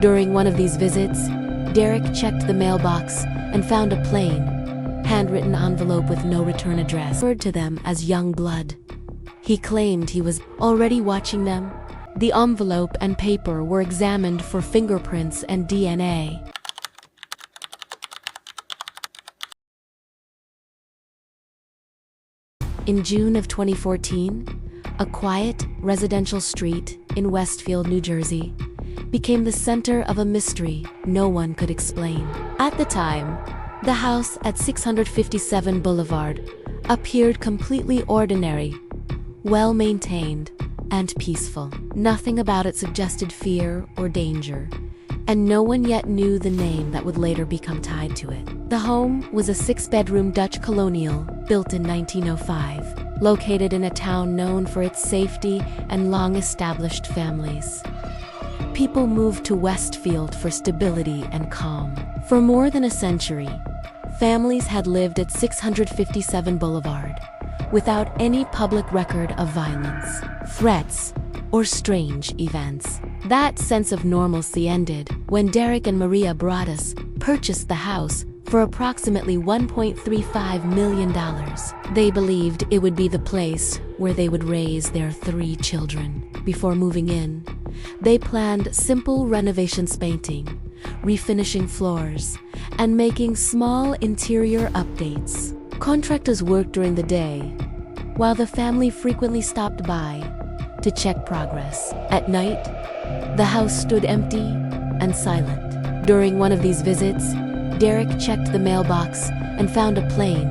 During one of these visits, Derek checked the mailbox and found a plain, handwritten envelope with no return address, referred to them as young blood. He claimed he was already watching them. The envelope and paper were examined for fingerprints and DNA. In June of 2014, a quiet residential street in Westfield, New Jersey, became the center of a mystery no one could explain. At the time, the house at 657 Boulevard appeared completely ordinary, well-maintained, and peaceful. Nothing about it suggested fear or danger, and no one yet knew the name that would later become tied to it. The home was a 6-bedroom Dutch colonial built in 1905, located in a town known for its safety and long-established families. People moved to Westfield for stability and calm. For more than a century, families had lived at 657 Boulevard without any public record of violence, threats, or strange events. That sense of normalcy ended when Derek and Maria Broaddus purchased the house for approximately $1.35 million. They believed it would be the place where they would raise their 3 children. Before moving in, they planned simple renovations, painting, refinishing floors, and making small interior updates. Contractors worked during the day, while the family frequently stopped by to check progress. At night, the house stood empty and silent. During one of these visits, Derek checked the mailbox and found a plain,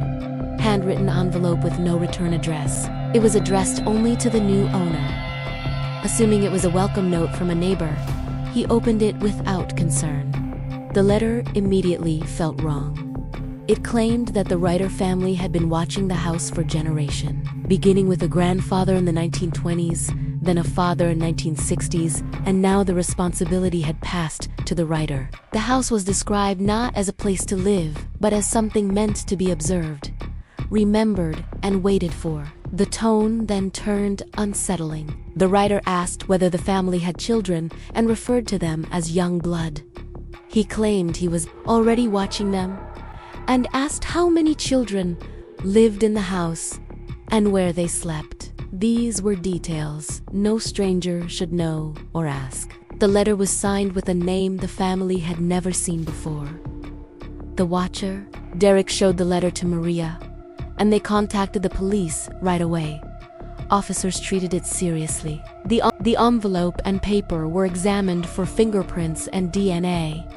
handwritten envelope with no return address. It was addressed only to the new owner. Assuming it was a welcome note from a neighbor, he opened it without concern. The letter immediately felt wrong. It claimed that the writer family had been watching the house for generations, beginning with a grandfather in the 1920s, then a father in 1960s, and now the responsibility had passed to the writer. The house was described not as a place to live, but as something meant to be observed, remembered, and waited for. The tone then turned unsettling. The writer asked whether the family had children and referred to them as young blood. He claimed he was already watching them and asked how many children lived in the house and where they slept. These were details no stranger should know or ask. The letter was signed with a name the family had never seen before. The Watcher. Derek showed the letter to Maria, and they contacted the police right away. Officers treated it seriously. The envelope and paper were examined for fingerprints and DNA.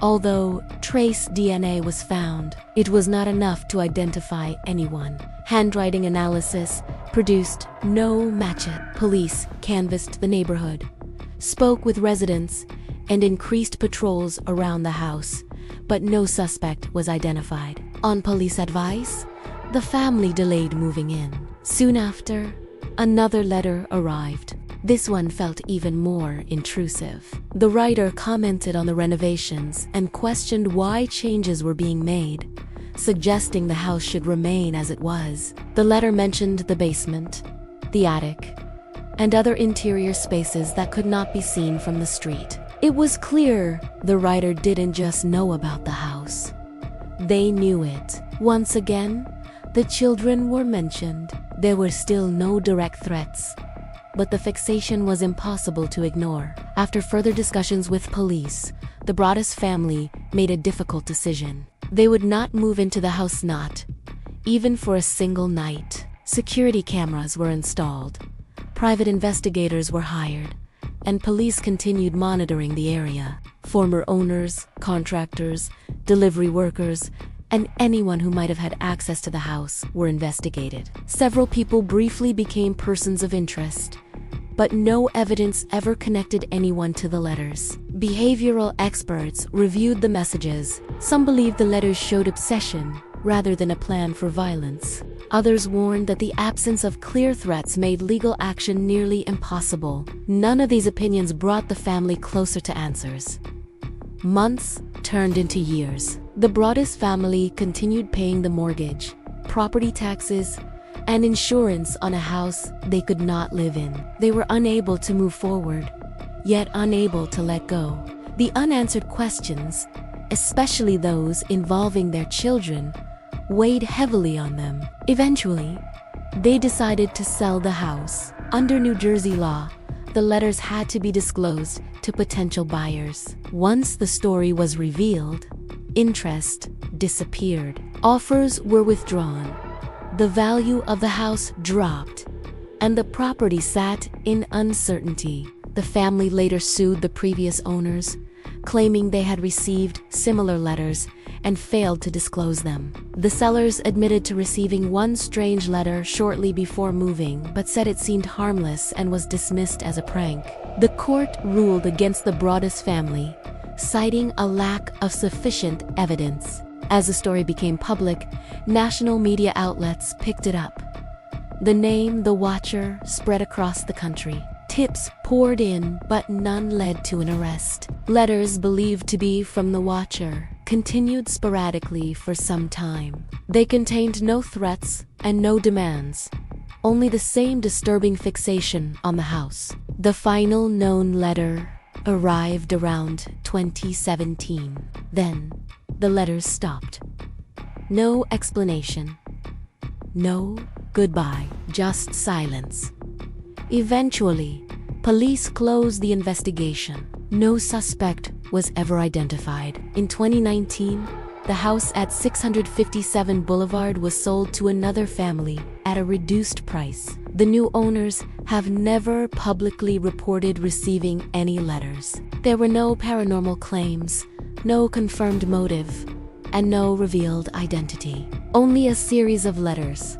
Although trace DNA was found, it was not enough to identify anyone. Handwriting analysis produced no match. Police canvassed the neighborhood, spoke with residents, and increased patrols around the house, but no suspect was identified. On police advice, the family delayed moving in. Soon after, another letter arrived. This one felt even more intrusive. The writer commented on the renovations and questioned why changes were being made, suggesting the house should remain as it was. The letter mentioned the basement, the attic, and other interior spaces that could not be seen from the street. It was clear the writer didn't just know about the house. They knew it. Once again, the children were mentioned. There were still no direct threats, but the fixation was impossible to ignore. After further discussions with police, the Broaddus family made a difficult decision. They would not move into the house, not even for a single night. Security cameras were installed, private investigators were hired, and police continued monitoring the area. Former owners, contractors, delivery workers, and anyone who might have had access to the house were investigated. Several people briefly became persons of interest, but no evidence ever connected anyone to the letters. Behavioral experts reviewed the messages. Some believed the letters showed obsession rather than a plan for violence. Others warned that the absence of clear threats made legal action nearly impossible. None of these opinions brought the family closer to answers. Months turned into years. The Broaddus family continued paying the mortgage, property taxes, and insurance on a house they could not live in. They were unable to move forward, yet unable to let go. The unanswered questions, especially those involving their children, weighed heavily on them. Eventually, they decided to sell the house. Under New Jersey law, the letters had to be disclosed to potential buyers. Once the story was revealed, interest disappeared. Offers were withdrawn. The value of the house dropped, and the property sat in uncertainty. The family later sued the previous owners, claiming they had received similar letters and failed to disclose them. The sellers admitted to receiving one strange letter shortly before moving, but said it seemed harmless and was dismissed as a prank. The court ruled against the Broaddus family, citing a lack of sufficient evidence. As the story became public, national media outlets picked it up. The name The Watcher spread across the country. Tips poured in, but none led to an arrest. Letters believed to be from The Watcher continued sporadically for some time. They contained no threats and no demands, only the same disturbing fixation on the house. The final known letter arrived around 2017. Then, the letters stopped. No explanation. No goodbye, just silence. Eventually, police closed the investigation. No suspect was ever identified. In 2019, the house at 657 Boulevard was sold to another family at a reduced price. The new owners have never publicly reported receiving any letters. There were no paranormal claims, no confirmed motive, and no revealed identity. Only a series of letters,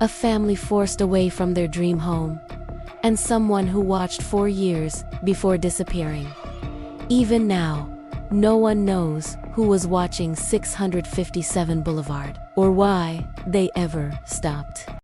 a family forced away from their dream home, and someone who watched for years before disappearing. Even now, no one knows who was watching 657 Boulevard or why they ever stopped.